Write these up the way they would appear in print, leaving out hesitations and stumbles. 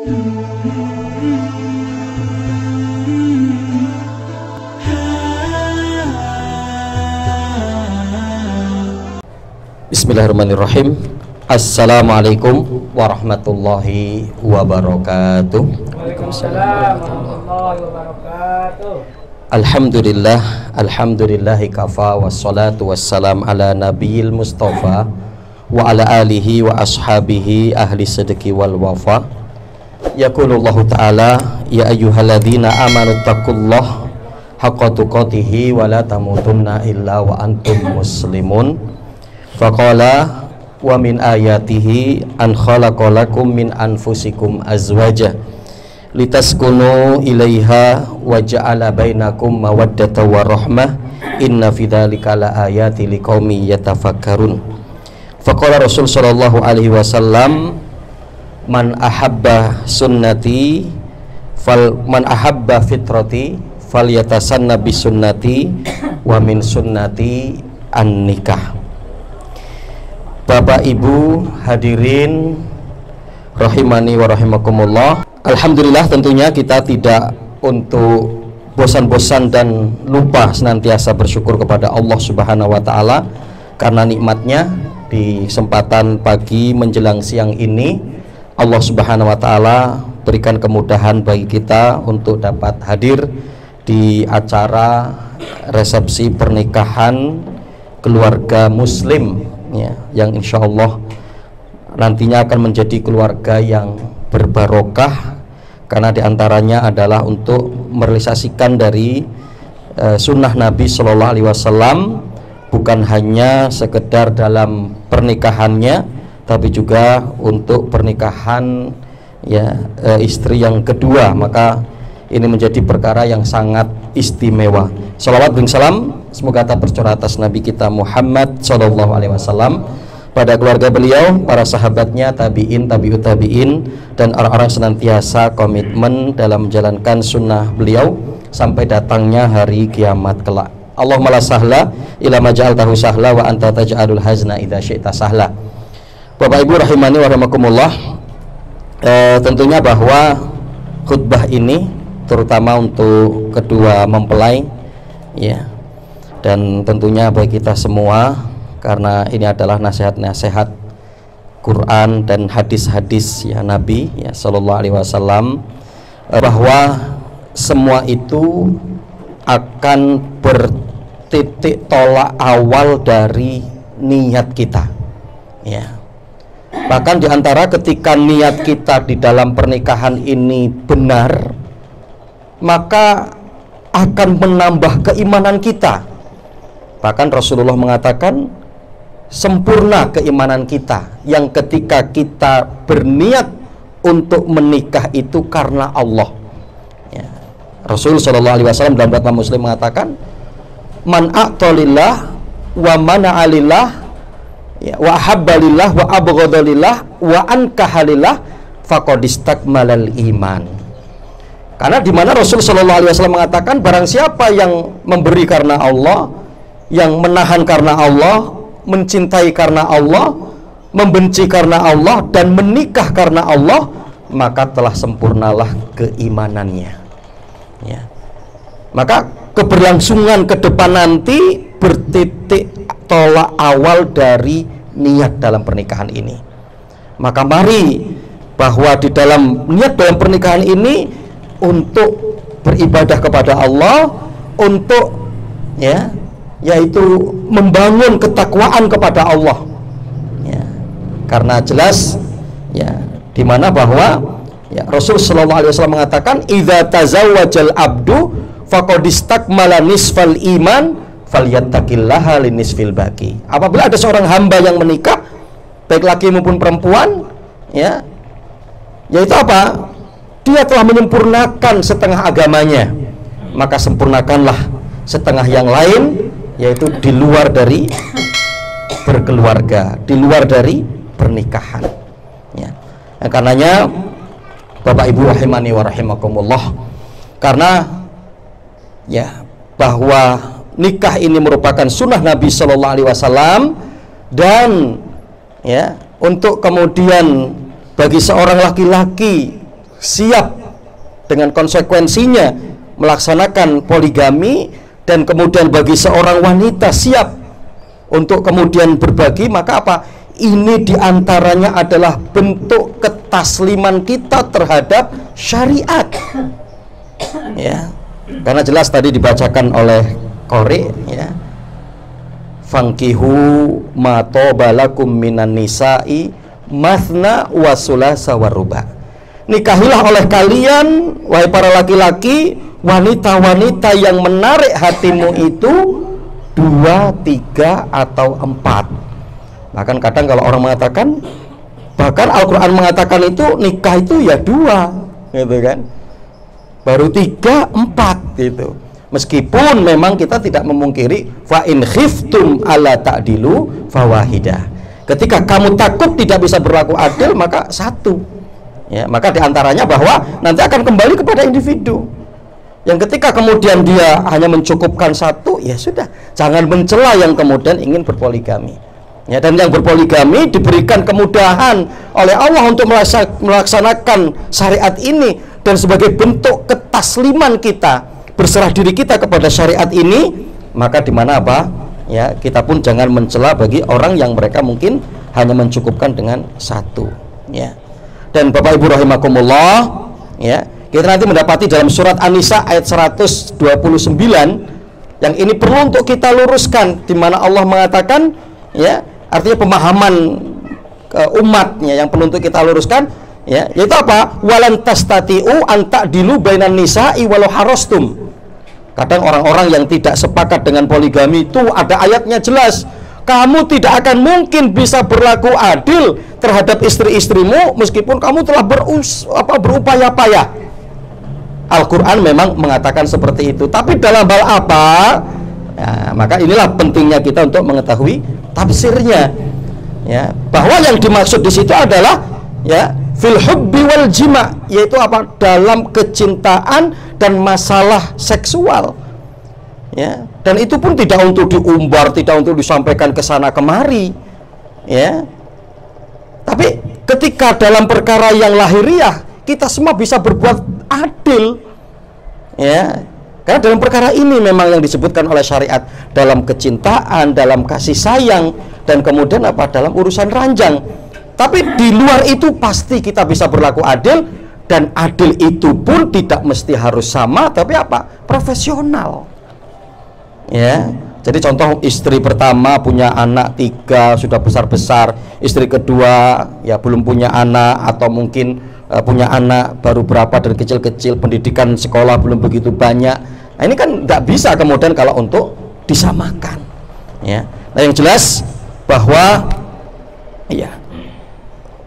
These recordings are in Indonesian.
Bismillahirrahmanirrahim. Assalamualaikum warahmatullahi wabarakatuh. Waalaikumsalam warahmatullahi wabarakatuh. Alhamdulillahi kafa wassalatu wassalam ala nabiyil mustafa wa ala alihi wa ashabihi ahli sidqi wal wafa. Yaqulullahu ta'ala ya ayyuhalladzina amanu taqullaha haqqa tuqatih wa la tamutunna illa wa antum muslimun. Faqala wa min ayatihi an khalaqalakum min anfusikum azwaja litaskunu ilaiha wa ja'ala bainakum mawaddatan wa rahmah inna fi dzalika laayatin liqaumin yatafakkarun. Faqala Rasul sallallahu alaihi wasallam man ahabba sunnati man ahabba fitrati falyatasanna bi sunnati wa min sunnati an-nikah. Bapak Ibu hadirin rahimani wa rahimakumullah. Alhamdulillah tentunya kita tidak untuk bosan-bosan dan lupa senantiasa bersyukur kepada Allah Subhanahu wa taala karena nikmatnya di kesempatan pagi menjelang siang ini Allah Subhanahu wa taala berikan kemudahan bagi kita untuk dapat hadir di acara resepsi pernikahan keluarga muslim ya, yang insya Allah nantinya akan menjadi keluarga yang berbarokah karena diantaranya adalah untuk merealisasikan dari sunnah Nabi Shallallahu Alaihi Wasallam, bukan hanya sekedar dalam pernikahannya tapi juga untuk pernikahan ya istri yang kedua. Maka ini menjadi perkara yang sangat istimewa. Salawat dan salam semoga tak tercurah atas Nabi kita Muhammad Sallallahu Alaihi Wasallam, pada keluarga beliau, para sahabatnya, tabiin, tabiut tabiin, dan orang-orang senantiasa komitmen dalam menjalankan sunnah beliau sampai datangnya hari kiamat kelak. Allahumma la sahla ila ma ja'altahu sahla wa anta taj'alul hazna idza syi'ta sahla. Bapak Ibu rahimani wa rahimakumullah, tentunya bahwa khutbah ini terutama untuk kedua mempelai ya, dan tentunya bagi kita semua karena ini adalah nasihat-nasihat Quran dan hadis-hadis ya Nabi ya Sallallahu Alaihi Wasallam, bahwa semua itu akan bertitik tolak awal dari niat kita ya. Bahkan diantara ketika niat kita di dalam pernikahan ini benar, maka akan menambah keimanan kita. Bahkan Rasulullah mengatakan sempurna keimanan kita yang ketika kita berniat untuk menikah itu karena Allah ya. Rasul Shallallahu Alaihi Wasallam dalam riwayat Muslim mengatakan man a'talillah wa mana'alillah ya, wa habbalillah wa abghadalillah wa ankahalillah faqad istakmalal iman. Karena di mana Rasul Shallallahu Alaihi Wasallam mengatakan barang siapa yang memberi karena Allah, yang menahan karena Allah, mencintai karena Allah, membenci karena Allah, dan menikah karena Allah, maka telah sempurnalah keimanannya ya. Maka keberlangsungan ke depan nanti bertitik tolak awal dari niat dalam pernikahan ini. Maka mari bahwa di dalam niat dalam pernikahan ini untuk beribadah kepada Allah, untuk ya yaitu membangun ketakwaan kepada Allah ya. Karena jelas ya di mana bahwa ya Rasul sallallahu alaihi wasallam mengatakan idza tazawwajal abdu faqad istakmala nisfal iman falyattaqillaha linisfil baqi. Apabila ada seorang hamba yang menikah baik laki maupun perempuan ya, yaitu apa? Dia telah menyempurnakan setengah agamanya, maka sempurnakanlah setengah yang lain, yaitu di luar dari berkeluarga, di luar dari pernikahan ya. Nah, karenanya Bapak Ibu rahimani wa rahimakumullah, karena ya bahwa nikah ini merupakan sunnah Nabi Shallallahu Alaihi Wasallam, dan ya untuk kemudian bagi seorang laki-laki siap dengan konsekuensinya melaksanakan poligami, dan kemudian bagi seorang wanita siap untuk kemudian berbagi, maka apa? Ini diantaranya adalah bentuk ketasliman kita terhadap syariat. Ya, karena jelas tadi dibacakan oleh Qori, ya, fankihu ma tobalakum minan nisa'i mathna wa sulasa wa ruba. Nikahilah oleh kalian, wahai para laki-laki, wanita-wanita yang menarik hatimu itu 2, 3, atau 4. Bahkan kadang kalau orang mengatakan, bahkan Al-Quran mengatakan itu nikah itu ya 2, gitu kan, baru 3, 4 gitu. Meskipun memang kita tidak memungkiri fa in khiftum ala ta'dilu fawahidah. Ketika kamu takut tidak bisa berlaku adil, maka 1. Ya, maka diantaranya bahwa nanti akan kembali kepada individu. Yang ketika kemudian dia hanya mencukupkan 1, ya sudah, jangan mencela yang kemudian ingin berpoligami. Ya, dan yang berpoligami diberikan kemudahan oleh Allah untuk melaksanakan syariat ini, dan sebagai bentuk ketasliman kita, berserah diri kita kepada syariat ini, maka di mana apa? Ya, kita pun jangan mencela bagi orang yang mereka mungkin hanya mencukupkan dengan 1. Ya. Dan Bapak Ibu rahimakumullah, ya, kita nanti mendapati dalam surat An-Nisa ayat 129 yang ini perlu untuk kita luruskan, di mana Allah mengatakan, ya, artinya pemahaman umatnya yang perlu untuk kita luruskan, ya, yaitu apa? Walan tastati'u an ta'dilu bainan nisa'i walau harastum. Kadang orang-orang yang tidak sepakat dengan poligami itu ada ayatnya jelas, kamu tidak akan mungkin bisa berlaku adil terhadap istri-istrimu meskipun kamu telah berupaya payah. Al-Quran memang mengatakan seperti itu, tapi dalam hal apa? Ya, maka inilah pentingnya kita untuk mengetahui tafsirnya, ya, bahwa yang dimaksud di situ adalah, ya, fil hubbi wal jima, yaitu apa? Dalam kecintaan dan masalah seksual. Ya, dan itu pun tidak untuk diumbar, tidak untuk disampaikan ke sana kemari, ya. Tapi ketika dalam perkara yang lahiriah, kita semua bisa berbuat adil, ya. Karena dalam perkara ini memang yang disebutkan oleh syariat, dalam kecintaan, dalam kasih sayang, dan kemudian apa? Dalam urusan ranjang. Tapi di luar itu pasti kita bisa berlaku adil, dan adil itu pun tidak mesti harus sama, tapi apa? Profesional. Ya, jadi contoh istri pertama punya anak 3 sudah besar-besar, istri kedua ya belum punya anak, atau mungkin punya anak baru berapa dan kecil-kecil, pendidikan sekolah belum begitu banyak. Nah, ini kan nggak bisa kemudian kalau untuk disamakan. Ya, nah yang jelas bahwa ya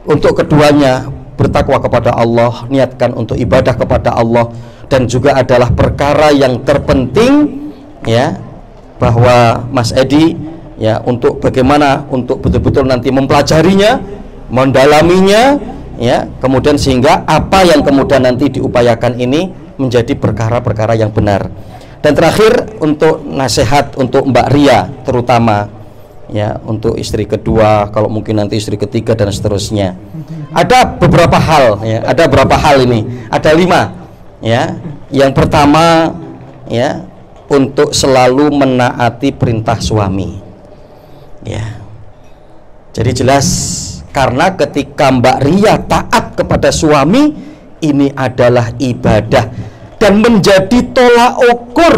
untuk keduanya bertakwa kepada Allah, niatkan untuk ibadah kepada Allah, dan juga adalah perkara yang terpenting, ya, bahwa Mas Edi, ya, untuk bagaimana untuk betul-betul nanti mempelajarinya, mendalaminya, ya, kemudian sehingga apa yang kemudian nanti diupayakan ini menjadi perkara-perkara yang benar. Dan terakhir untuk nasihat untuk Mbak Ria terutama, ya, untuk istri kedua, kalau mungkin nanti istri ketiga dan seterusnya. Ada beberapa hal, ya, ada beberapa hal ini, ada 5, ya. Yang pertama, ya, untuk selalu menaati perintah suami, ya. Jadi jelas, karena ketika Mbak Ria taat kepada suami, ini adalah ibadah dan menjadi tolak ukur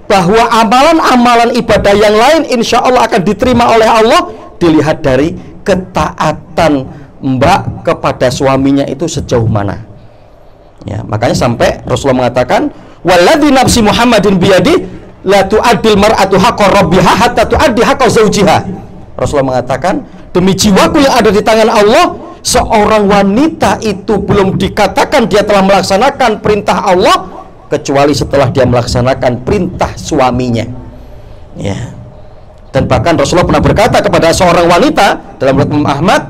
bahwa amalan-amalan ibadah yang lain insya Allah akan diterima oleh Allah dilihat dari ketaatan Mbak kepada suaminya itu sejauh mana. Ya, makanya sampai Rasulullah mengatakan, waladzi nafsi Muhammadin biyadi la tu'addil mar'atu haqqa rabbiha hatta tu'addi haqqa zawjiha. Rasulullah mengatakan, demi jiwaku yang ada di tangan Allah, seorang wanita itu belum dikatakan dia telah melaksanakan perintah Allah kecuali setelah dia melaksanakan perintah suaminya. Ya. Dan bahkan Rasulullah pernah berkata kepada seorang wanita dalam riwayat Imam Ahmad,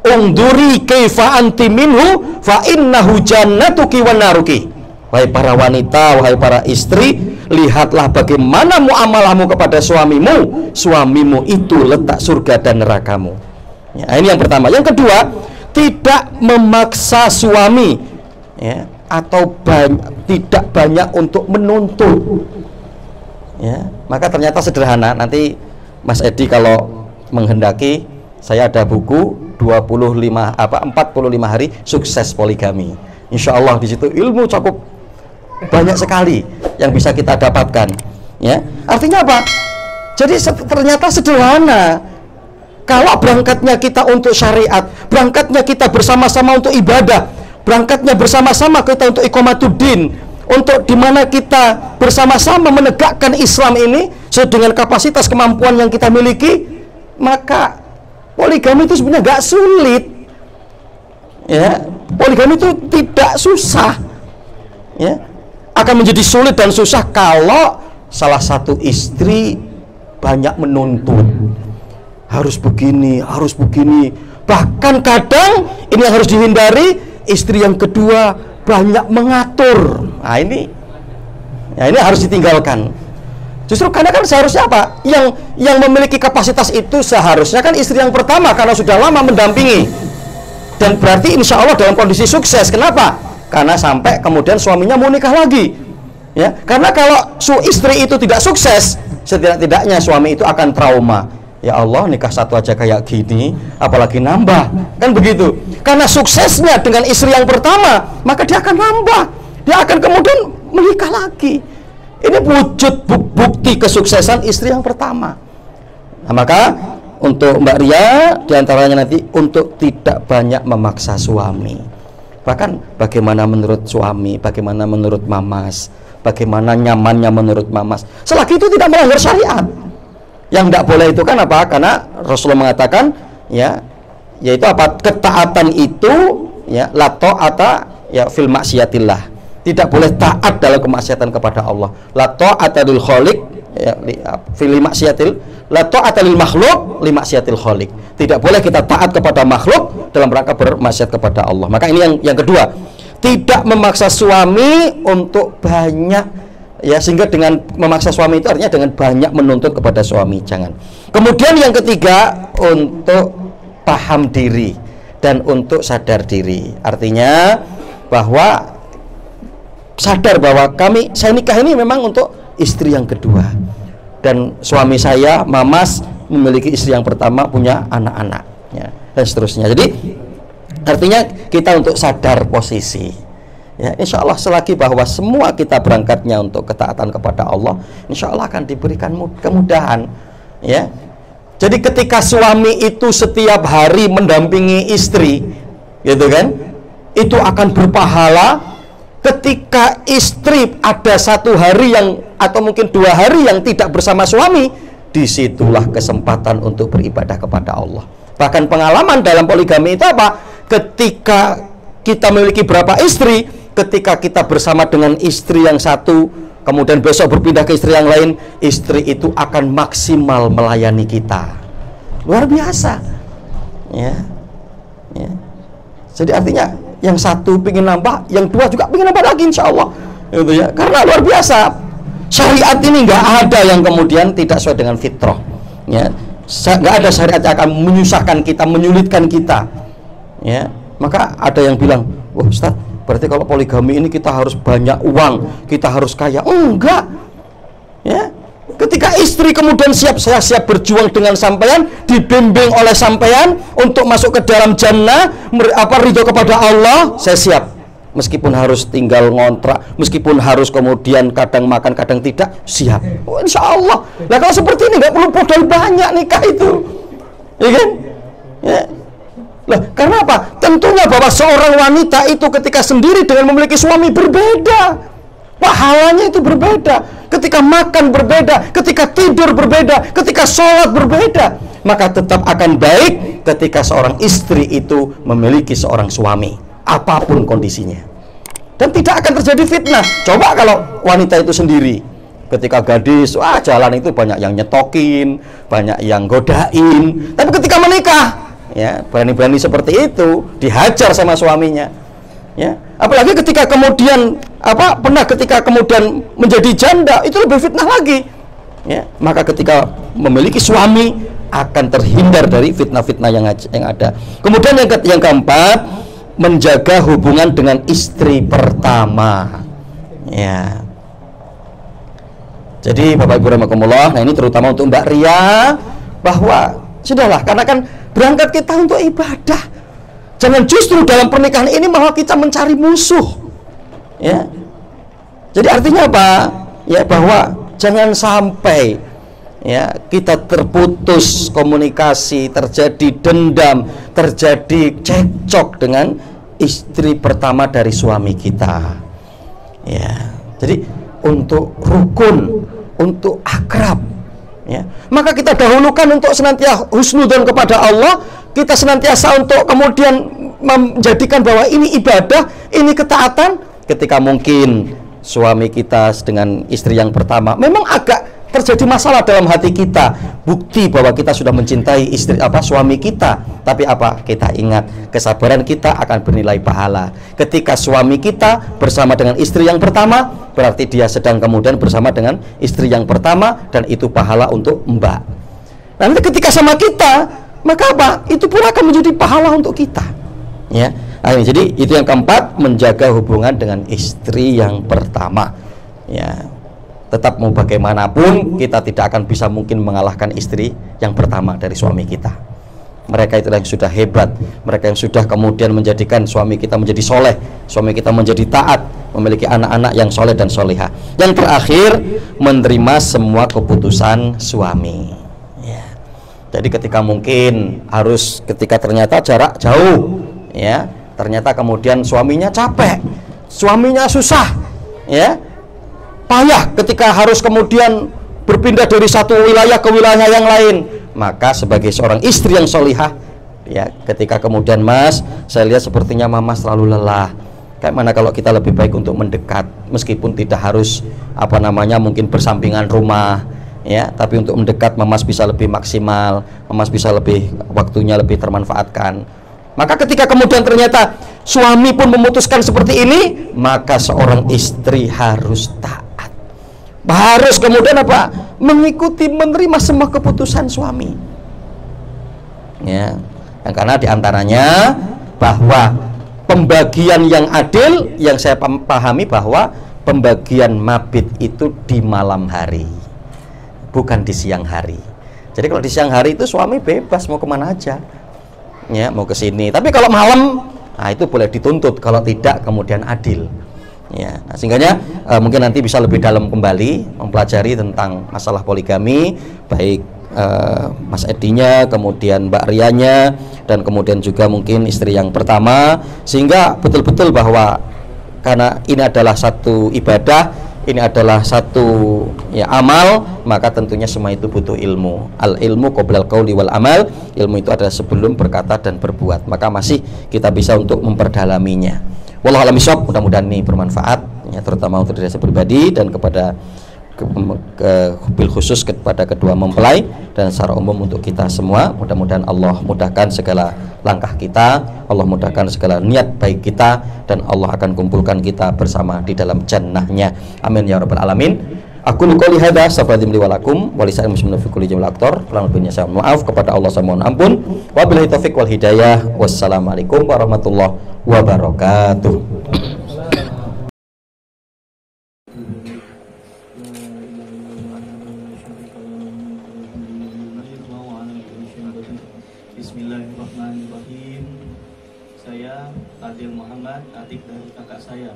unduri kaifa anti minhu fa innahu jannatuki wa naruki. Wahai para wanita, wahai para istri, lihatlah bagaimana muamalahmu kepada suamimu. Suamimu itu letak surga dan nerakamu. Ya, ini yang pertama. Yang kedua, tidak memaksa suami. ya, atau tidak banyak untuk menuntut, ya, maka ternyata sederhana. Nanti Mas Edi kalau menghendaki, saya ada buku 45 hari sukses poligami. Insya Allah di situ ilmu cukup banyak sekali yang bisa kita dapatkan, ya. Artinya apa? Jadi ternyata sederhana. Kalau berangkatnya kita untuk syariat, berangkatnya kita bersama-sama untuk ibadah, berangkatnya bersama-sama kita untuk iqamatuddin, untuk dimana kita bersama-sama menegakkan Islam ini sesuai dengan kapasitas kemampuan yang kita miliki, maka poligami itu sebenarnya gak sulit, ya. Poligami itu tidak susah, ya. Akan menjadi sulit dan susah kalau salah satu istri banyak menuntut, harus begini, bahkan kadang ini yang harus dihindari, istri yang kedua banyak mengatur. Nah ini harus ditinggalkan. Justru karena kan seharusnya apa? Yang memiliki kapasitas itu seharusnya kan istri yang pertama, karena sudah lama mendampingi, dan berarti insya Allah dalam kondisi sukses. Kenapa? Karena sampai kemudian suaminya mau nikah lagi, ya. Karena kalau istri itu tidak sukses, setidak-tidaknya suami itu akan trauma. Ya Allah, nikah satu aja kayak gini, apalagi nambah, kan begitu. Karena suksesnya dengan istri yang pertama, maka dia akan nambah, dia akan kemudian menikah lagi. Ini wujud bukti kesuksesan istri yang pertama. Nah, maka untuk Mbak Ria diantaranya nanti untuk tidak banyak memaksa suami. Bahkan bagaimana menurut suami, bagaimana menurut mamas, bagaimana nyamannya menurut mamas, selagi itu tidak melanggar syariat. Yang tidak boleh itu kan apa? Karena Rasulullah mengatakan, ya, yaitu apa? Ketaatan itu, ya, la ta'ata ya fil maksiatillah. Tidak boleh taat dalam kemaksiatan kepada Allah. La ta'ata lil khaliq ya fil maksiatil, la ta'ata lil makhluk li maksiatil khaliq. Tidak boleh kita taat kepada makhluk dalam rangka bermaksiat kepada Allah. Maka ini yang kedua. Tidak memaksa suami untuk banyak, ya, sehingga dengan memaksa suami itu artinya dengan banyak menuntut kepada suami, jangan. Kemudian yang ketiga, untuk paham diri dan untuk sadar diri. Artinya bahwa sadar bahwa saya nikah ini memang untuk istri yang kedua, dan suami saya, mamas, memiliki istri yang pertama, punya anak-anak, ya, dan seterusnya. Jadi artinya kita untuk sadar posisi, ya, insya Allah selagi bahwa semua kita berangkatnya untuk ketaatan kepada Allah, insya Allah akan diberikan kemudahan, ya. Jadi ketika suami itu setiap hari mendampingi istri, gitu kan, itu akan berpahala. Ketika istri ada satu hari yang atau mungkin 2 hari yang tidak bersama suami, disitulah kesempatan untuk beribadah kepada Allah. Bahkan pengalaman dalam poligami itu apa? Ketika kita memiliki berapa istri, ketika kita bersama dengan istri yang satu, kemudian besok berpindah ke istri yang lain, istri itu akan maksimal melayani kita, luar biasa, ya, ya. Jadi artinya yang satu ingin nambah, yang dua juga ingin nambah lagi, insya Allah, gitu ya. Karena luar biasa, syariat ini nggak ada yang kemudian tidak sesuai dengan fitrah, ya. Nggak ada syariat yang akan menyusahkan kita, menyulitkan kita, ya. Maka ada yang bilang, wah Ustaz, berarti kalau poligami ini kita harus banyak uang, kita harus kaya. Enggak, ya. Ketika istri kemudian saya siap berjuang dengan sampean, dibimbing oleh sampean untuk masuk ke dalam jannah, ridho kepada Allah, saya siap. Meskipun harus tinggal ngontrak, meskipun harus kemudian kadang makan kadang tidak, siap. Oh, insya Allah. Nah kalau seperti ini nggak perlu modal banyak nikah itu, ya kan? Ya. Lah, karena apa? Tentunya bahwa seorang wanita itu ketika sendiri dengan memiliki suami berbeda, pahalanya itu berbeda. Ketika makan berbeda, ketika tidur berbeda, ketika sholat berbeda. Maka tetap akan baik ketika seorang istri itu memiliki seorang suami, apapun kondisinya, dan tidak akan terjadi fitnah. Coba kalau wanita itu sendiri, ketika gadis, jalan itu banyak yang nyetokin, banyak yang godain. Tapi ketika menikah, ya, berani-berani seperti itu dihajar sama suaminya, ya. Apalagi ketika kemudian ketika kemudian menjadi janda, itu lebih fitnah lagi, ya. Maka ketika memiliki suami akan terhindar dari fitnah-fitnah yang ada. Kemudian yang keempat, menjaga hubungan dengan istri pertama. Ya. Jadi Bapak Ibu rahimakumullah, nah ini terutama untuk Mbak Ria, bahwa sudahlah, karena kan berangkat kita untuk ibadah. Jangan justru dalam pernikahan ini malah kita mencari musuh. Ya. Jadi artinya apa? Ya, bahwa jangan sampai ya kita terputus komunikasi, terjadi dendam, terjadi cekcok dengan istri pertama dari suami kita. Ya. Jadi untuk rukun, untuk akrab, ya, maka kita dahulukan untuk senantiasa husnudzon kepada Allah. Kita senantiasa untuk kemudian menjadikan bahwa ini ibadah, ini ketaatan. Ketika mungkin suami kita dengan istri yang pertama memang agak terjadi masalah dalam hati kita, bukti bahwa kita sudah mencintai suami kita, tapi kita ingat kesabaran kita akan bernilai pahala. Ketika suami kita bersama dengan istri yang pertama, berarti dia sedang kemudian bersama dengan istri yang pertama, dan itu pahala untuk mbak. Nanti ketika sama kita, maka itu pun akan menjadi pahala untuk kita. Ya. Jadi itu yang keempat, menjaga hubungan dengan istri yang pertama. Ya, tetap mau bagaimanapun kita tidak akan bisa mungkin mengalahkan istri yang pertama dari suami kita. Mereka itulah yang sudah hebat, mereka yang sudah kemudian menjadikan suami kita menjadi soleh, suami kita menjadi taat, memiliki anak-anak yang soleh dan solehah. Yang terakhir, menerima semua keputusan suami. Ya. Jadi ketika mungkin ketika ternyata jarak jauh, ya, ternyata kemudian suaminya capek, suaminya susah, ya, payah ketika harus kemudian berpindah dari satu wilayah ke wilayah yang lain, maka sebagai seorang istri yang solihah, ya, ketika kemudian Mas, saya lihat sepertinya Mama terlalu lelah, kayak mana kalau kita lebih baik untuk mendekat, meskipun tidak harus mungkin bersampingan rumah, ya, tapi untuk mendekat Mamas bisa lebih maksimal, Mamas bisa lebih waktunya lebih termanfaatkan. Maka ketika kemudian ternyata suami pun memutuskan seperti ini, maka seorang istri harus taat, harus kemudian mengikuti, menerima semua keputusan suami. Ya, karena diantaranya bahwa pembagian yang adil, yang saya pahami bahwa pembagian mabit itu di malam hari, bukan di siang hari. Jadi kalau di siang hari itu suami bebas mau kemana aja, ya, mau ke sini. Tapi kalau malam, itu boleh dituntut, kalau tidak kemudian adil. Ya, sehingganya mungkin nanti bisa lebih dalam kembali mempelajari tentang masalah poligami, baik Mas Edinya, kemudian Mbak Rianya, dan kemudian juga mungkin istri yang pertama, sehingga betul-betul bahwa karena ini adalah satu ibadah, ini adalah satu amal, maka tentunya semua itu butuh ilmu. Al ilmu qoblal qauli wal amal. Ilmu itu adalah sebelum berkata dan berbuat. Maka masih kita bisa untuk memperdalaminya. Wallahu a'lam bishawab. Mudah-mudahan ini bermanfaat, ya, terutama untuk diri saya pribadi dan kepada bil khusus kepada kedua mempelai dan secara umum untuk kita semua. Mudah-mudahan Allah mudahkan segala langkah kita, Allah mudahkan segala niat baik kita, dan Allah akan kumpulkan kita bersama di dalam jannahnya. Amin ya rabbal alamin. Aku qouli hadza astaghfirullahi li wa lakum wa lisa'il muslimin fi kulli jamil aktor. Kurang lebihnya saya mohon maaf, kepada Allah saya mohon ampun. Wabillahi taufik wal hidayah. Wassalamualaikum warahmatullahi wabarakatuh. Bismillahirrahmanirrahim. Saya Adil Muhammad, adik dari kakak saya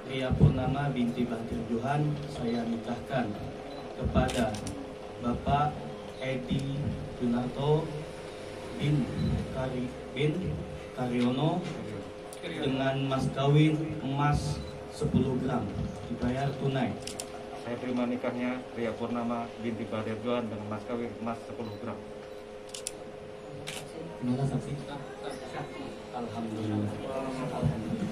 Ria Purnama binti Bahtir Johan, saya nikahkan kepada Bapak Edi Junarto bin Karyono dengan mas kawin emas 10 gram dibayar tunai. Saya terima nikahnya Ria Purnama binti Bahtir Johan dengan mas kawin emas 10 gram. Gimana saksi? Alhamdulillah. Alhamdulillah.